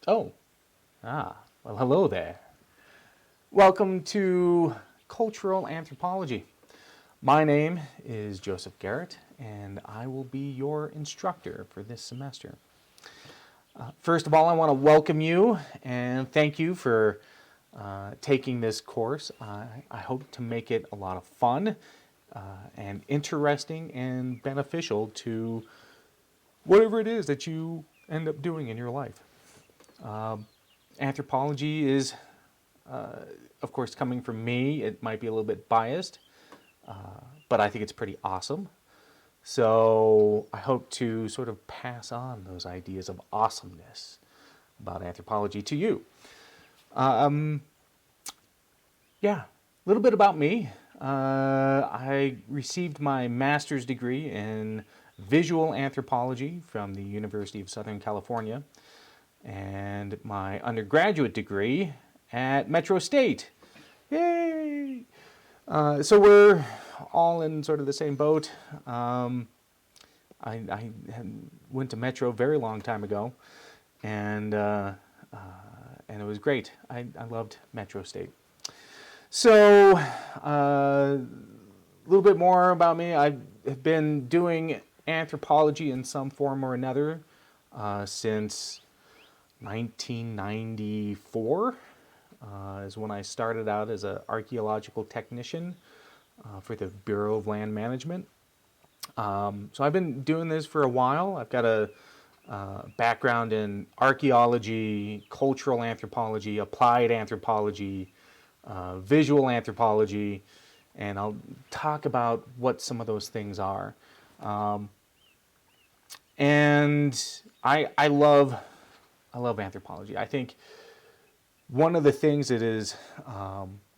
Oh, well, hello there. Welcome to Cultural Anthropology. My name is Joseph Garrett, and I will be your instructor for this semester. First of all, I want to welcome you and thank you for taking this course. I hope to make it a lot of fun and interesting and beneficial to whatever it is that you end up doing in your life. Anthropology is, of course, coming from me. It might be a little bit biased, but I think it's pretty awesome. So I hope to sort of pass on those ideas of awesomeness about anthropology to you. Yeah, a little bit about me. I received my master's degree in visual anthropology from the University of Southern California and my undergraduate degree at Metro State. Yay! So we're all in sort of the same boat. I went to Metro a very long time ago, and it was great. I loved Metro State. So a little bit more about me. I have been doing anthropology in some form or another since 1994 is when I started out as an archaeological technician for the Bureau of Land Management. So I've been doing this for a while. I've got a background in archaeology, cultural anthropology, applied anthropology, visual anthropology, and I'll talk about what some of those things are. And I love anthropology. I think one of the things that is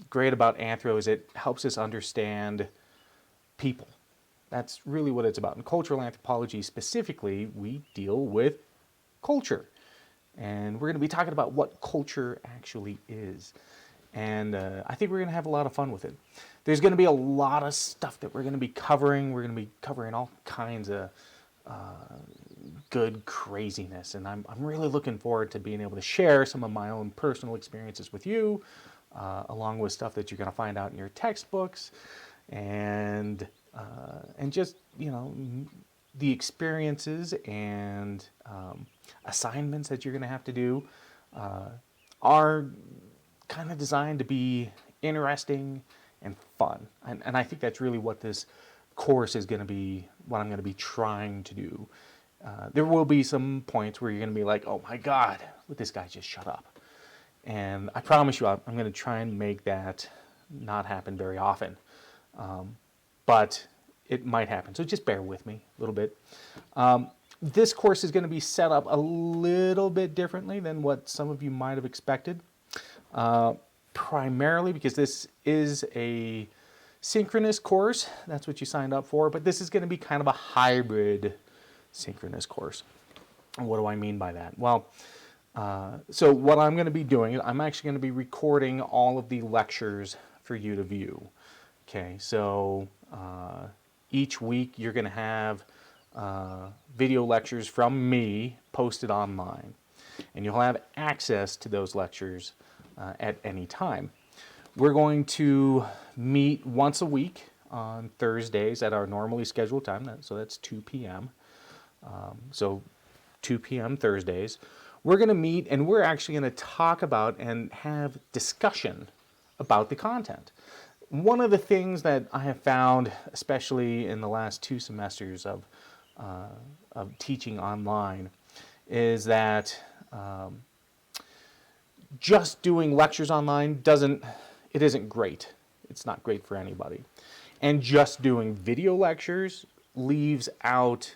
great about anthro is it helps us understand people. That's really what it's about. In cultural anthropology specifically, we deal with culture. And we're going to be talking about what culture actually is. And I think we're going to have a lot of fun with it. There's going to be a lot of stuff that we're going to be covering. We're going to be covering all kinds of good craziness. And I'm really looking forward to being able to share some of my own personal experiences with you, along with stuff that you're going to find out in your textbooks, and just, you know, the experiences and assignments that you're going to have to do are kind of designed to be interesting and fun. And I think that's really what this course is going to be, what I'm going to be trying to do. There will be some points where you're going to be like, oh my God, let this guy just shut up. And I promise you, I'm going to try and make that not happen very often. But it might happen. So just bear with me a little bit. This course is going to be set up a little bit differently than what some of you might have expected. Primarily because this is a synchronous course. That's what you signed up for. But this is going to be kind of a hybrid synchronous course. And what do I mean by that? Well, so what I'm going to be doing, I'm actually going to be recording all of the lectures for you to view. Okay, so each week you're going to have video lectures from me posted online. And you'll have access to those lectures at any time. We're going to meet once a week on Thursdays at our normally scheduled time, so that's 2 p.m. So 2 p.m. Thursdays. We're going to meet and we're actually going to talk about and have discussion about the content. One of the things that I have found, especially in the last 2 semesters of teaching online, is that just doing lectures online isn't great. It's not great for anybody. And just doing video lectures leaves out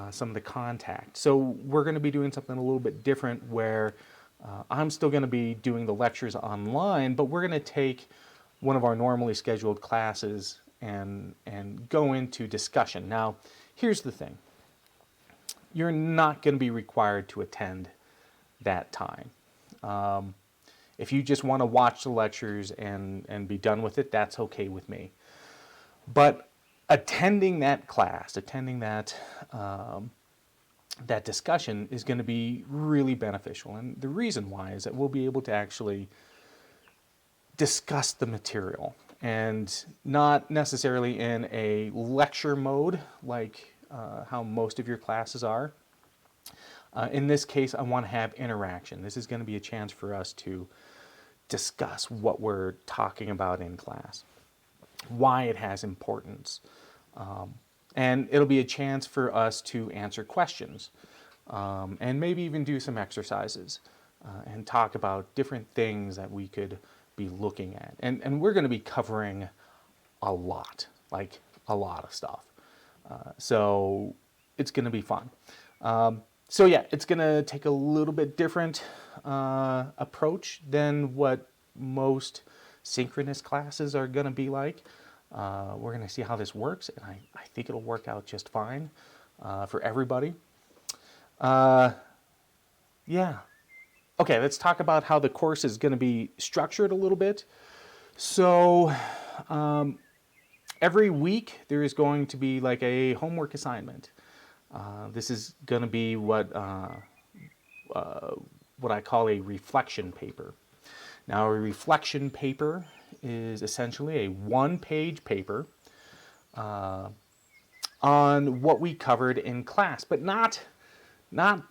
some of the contact. So we're going to be doing something a little bit different where I'm still going to be doing the lectures online, but we're going to take one of our normally scheduled classes and go into discussion. Now, here's the thing. You're not going to be required to attend that time. If you just want to watch the lectures and be done with it, that's okay with me. But attending that class, attending that that discussion is going to be really beneficial. And the reason why is that we'll be able to actually discuss the material, and not necessarily in a lecture mode like how most of your classes are. In this case, I want to have interaction. This is going to be a chance for us to discuss what we're talking about in class, why it has importance, and it'll be a chance for us to answer questions, and maybe even do some exercises, and talk about different things that we could be looking at. And we're going to be covering a lot, like a lot of stuff. So it's going to be fun. So yeah, it's going to take a little bit different approach than what most synchronous classes are going to be like. We're going to see how this works, and I think it'll work out just fine for everybody. Yeah. Okay, let's talk about how the course is going to be structured a little bit. So every week there is going to be like a homework assignment. This is going to be what I call a reflection paper. Now, a reflection paper is essentially a one-page paper on what we covered in class, but not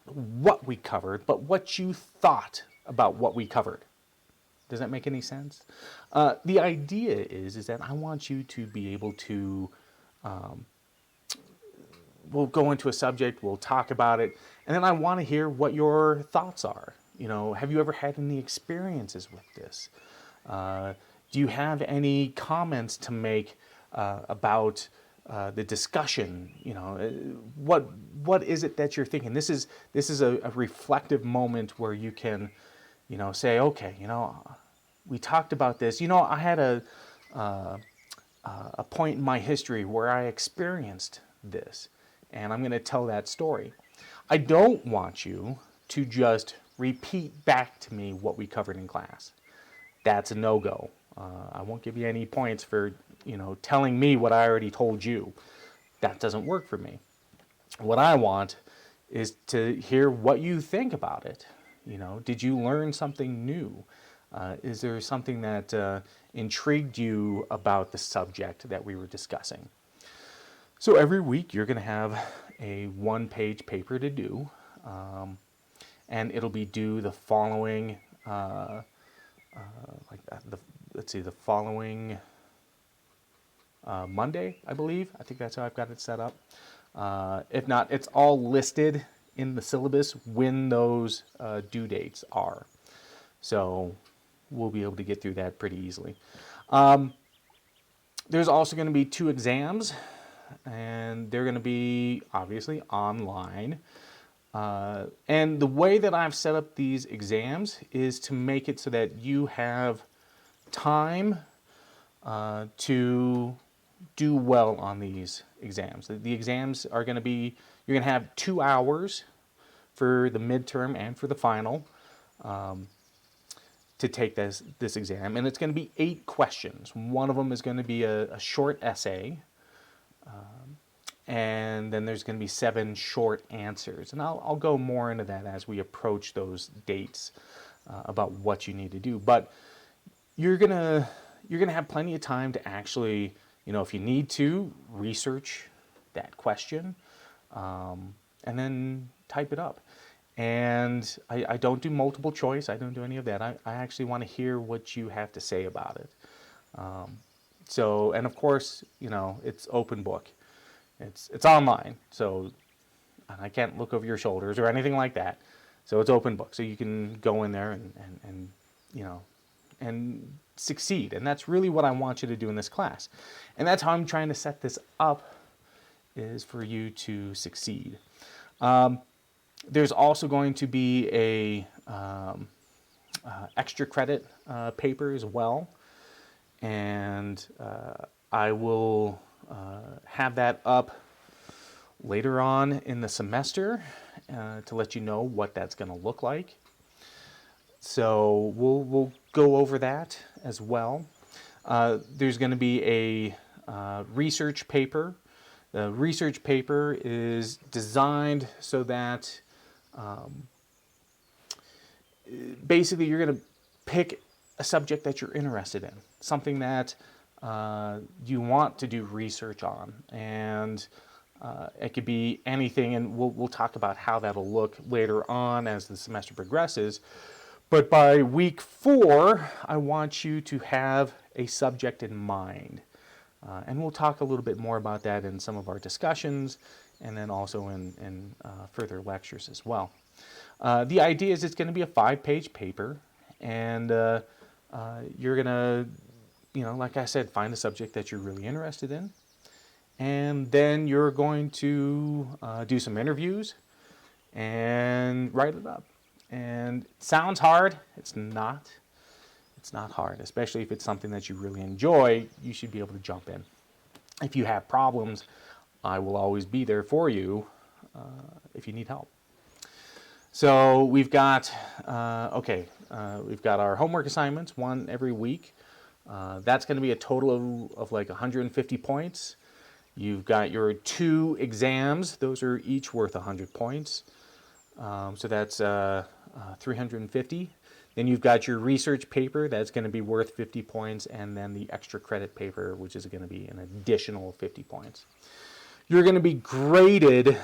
what we covered, but what you thought about what we covered. Does that make any sense? The idea is that I want you to be able to, we'll go into a subject, we'll talk about it, and then I want to hear what your thoughts are. You know, have you ever had any experiences with this? Do you have any comments to make about the discussion? You know, what is it that you're thinking? This is a reflective moment where you can, you know, say, okay, you know, we talked about this. You know, I had a point in my history where I experienced this, and I'm going to tell that story. I don't want you to just repeat back to me what we covered in class. That's a no-go. I won't give you any points for, you know, telling me what I already told you. That doesn't work for me. What I want is to hear what you think about it. You know, did you learn something new? Is there something that intrigued you about the subject that we were discussing? So every week you're going to have a one-page paper to do, and it'll be due the following, the following Monday, I believe. I think that's how I've got it set up. If not, it's all listed in the syllabus when those due dates are. So we'll be able to get through that pretty easily. There's also going to be 2 exams, and they're going to be obviously online. And the way that I've set up these exams is to make it so that you have time to do well on these exams. The exams are going to be, you're going to have 2 hours for the midterm and for the final to take this exam. And it's going to be 8 questions. One of them is going to be a short essay. And then there's going to be 7 short answers. And I'll go more into that as we approach those dates about what you need to do. But you're gonna have plenty of time to actually, you know, if you need to, research that question and then type it up. And I don't do multiple choice. I don't do any of that. I actually want to hear what you have to say about it. So, and of course, you know, it's open book. It's online, so I can't look over your shoulders or anything like that. So it's open book, so you can go in there and you know, and succeed. And that's really what I want you to do in this class. And that's how I'm trying to set this up, is for you to succeed. There's also going to be a extra credit paper as well, and I will have that up later on in the semester to let you know what that's going to look like. So we'll go over that as well. There's going to be a research paper The research paper is designed so that basically you're going to pick a subject that you're interested in, something that you want to do research on, and it could be anything, and we'll talk about how that'll look later on as the semester progresses. But by week 4, I want you to have a subject in mind. And we'll talk a little bit more about that in some of our discussions, and then also in further lectures as well. The idea is it's going to be a 5-page paper, and you're going to, like I said, find a subject that you're really interested in. And then you're going to do some interviews and write it up. And it sounds hard. It's not. It's not hard, especially if it's something that you really enjoy. You should be able to jump in. If you have problems, I will always be there for you if you need help. So we've got, we've got our homework assignments, one every week. That's going to be a total of like 150 points. You've got your 2 exams. Those are each worth 100 points. So that's 350. Then you've got your research paper. That's going to be worth 50 points. And then the extra credit paper, which is going to be an additional 50 points. You're going to be graded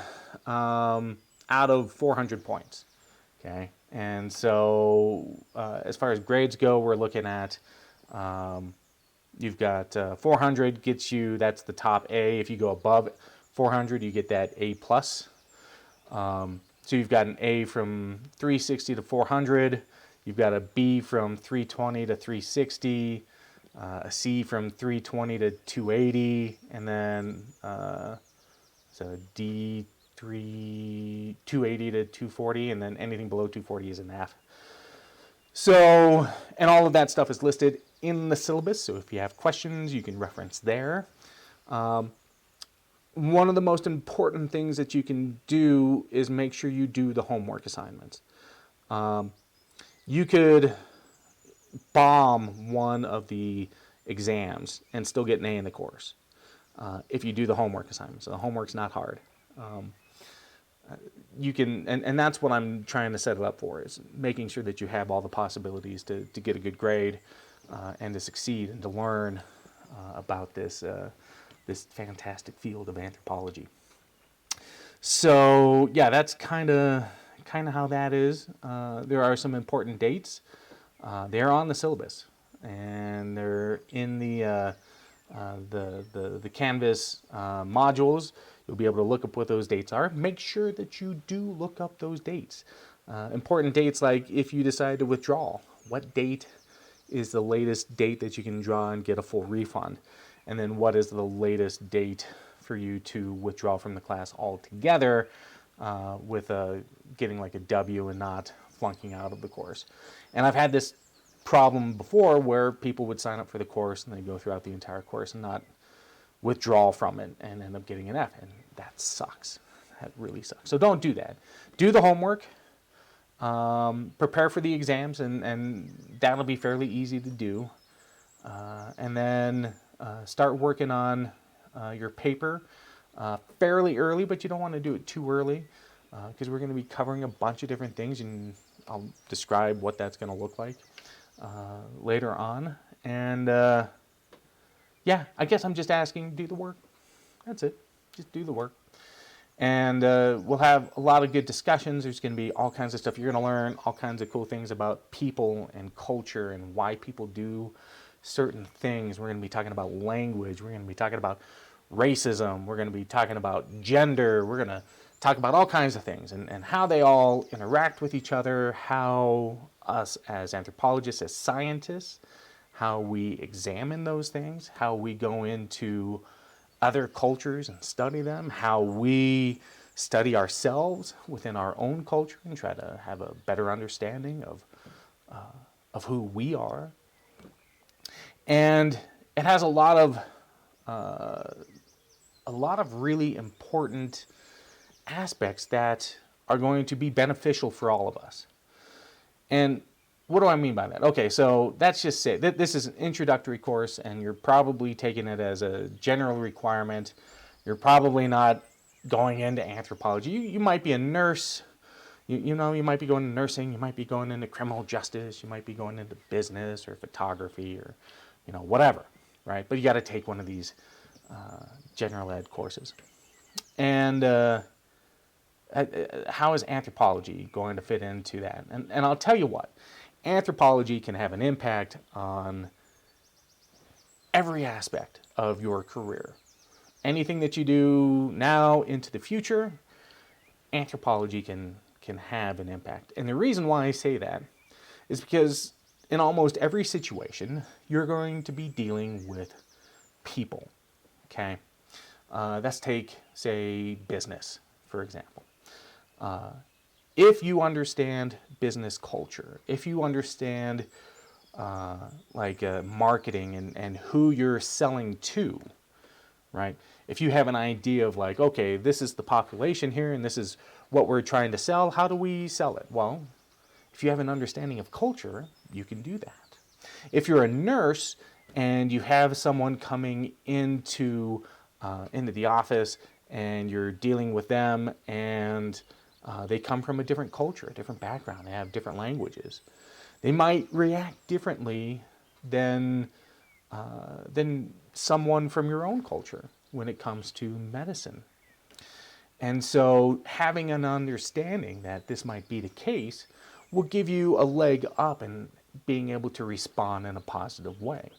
out of 400 points. Okay. And so as far as grades go, we're looking at you've got 400 gets you, that's the top A. If you go above 400, you get that A+. So you've got an A from 360 to 400. You've got a B from 320 to 360. A C from 320 to 280. And then so D 280 to 240. And then anything below 240 is an F. So, and all of that stuff is listed in the syllabus, so if you have questions, you can reference there. One of the most important things that you can do is make sure you do the homework assignments. You could bomb one of the exams and still get an A in the course if you do the homework assignments. So the homework's not hard. You can, and that's what I'm trying to set it up for, is making sure that you have all the possibilities to get a good grade and to succeed and to learn about this this fantastic field of anthropology. So yeah, that's kind of how that is. There are some important dates. They're on the syllabus, and they're in the Canvas modules. You'll be able to look up what those dates are. Make sure that you do look up those dates. Important dates, like if you decide to withdraw, what date is the latest date that you can draw and get a full refund? And then what is the latest date for you to withdraw from the class altogether with getting like a W and not flunking out of the course? And I've had this problem before where people would sign up for the course and they go throughout the entire course and not withdraw from it and end up getting an F, and that sucks. That really sucks. So don't do that. Do the homework, prepare for the exams, and that'll be fairly easy to do. And then start working on your paper fairly early, but you don't want to do it too early because we're going to be covering a bunch of different things, and I'll describe what that's going to look like later on. And yeah, I guess I'm just asking, do the work. That's it. Just do the work. And we'll have a lot of good discussions. There's going to be all kinds of stuff. You're going to learn all kinds of cool things about people and culture and why people do certain things. We're going to be talking about language. We're going to be talking about racism. We're going to be talking about gender. We're going to talk about all kinds of things and how they all interact with each other, how us as anthropologists, as scientists, how we examine those things, how we go into other cultures and study them, how we study ourselves within our own culture and try to have a better understanding of who we are. And it has a lot of really important aspects that are going to be beneficial for all of us. And what do I mean by that? Okay, so that's just it. This is an introductory course, and you're probably taking it as a general requirement. You're probably not going into anthropology. You might be a nurse. You know, you might be going to nursing. You might be going into criminal justice. You might be going into business or photography or, you know, whatever, right? But you got to take one of these general ed courses. And how is anthropology going to fit into that? And I'll tell you what, anthropology can have an impact on every aspect of your career. Anything that you do now into the future, anthropology can have an impact. And the reason why I say that is because in almost every situation, you're going to be dealing with people, okay? Let's take, say, business, for example. If you understand business culture, if you understand marketing and who you're selling to, right? If you have an idea of like, okay, this is the population here and this is what we're trying to sell, how do we sell it? Well, if you have an understanding of culture, you can do that. If you're a nurse and you have someone coming into the office and you're dealing with them and they come from a different culture, a different background, they have different languages, they might react differently than someone from your own culture when it comes to medicine. And so having an understanding that this might be the case will give you a leg up in being able to respond in a positive way.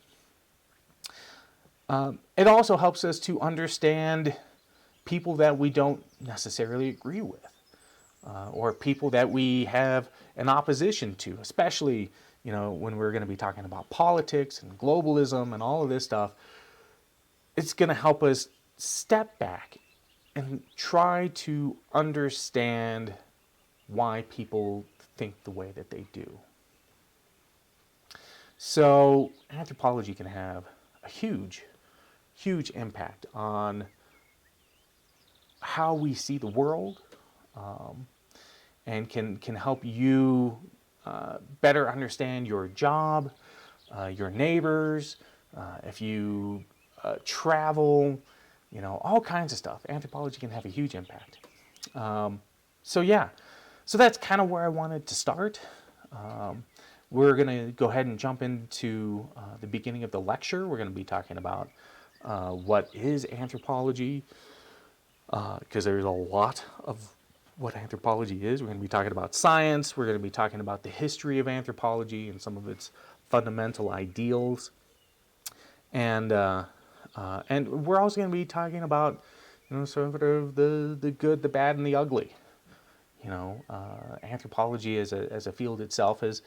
It also helps us to understand people that we don't necessarily agree with, or people that we have an opposition to, especially, you know, when we're going to be talking about politics and globalism and all of this stuff. It's going to help us step back and try to understand why people think the way that they do. So anthropology can have a huge impact on how we see the world, and can help you better understand your job, your neighbors, if you travel, you know, all kinds of stuff. Anthropology can have a huge impact. So that's kind of where I wanted to start. We're going to go ahead and jump into the beginning of the lecture. We're going to be talking about what is anthropology, because there's a lot of what anthropology is. We're going to be talking about science. We're going to be talking about the history of anthropology and some of its fundamental ideals. And we're also going to be talking about, you know, sort of the good, the bad, and the ugly. You know, anthropology as a field itself is,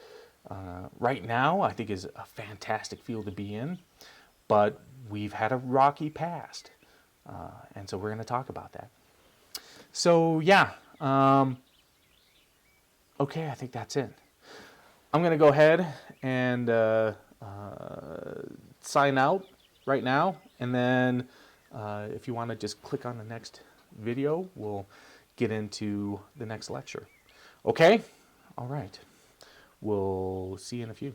right now, I think is a fantastic field to be in, but we've had a rocky past. And so we're going to talk about that. So okay, I think that's it. I'm going to go ahead and sign out right now, and then if you want to just click on the next video, we'll get into the next lecture. Okay? All right. We'll see you in a few.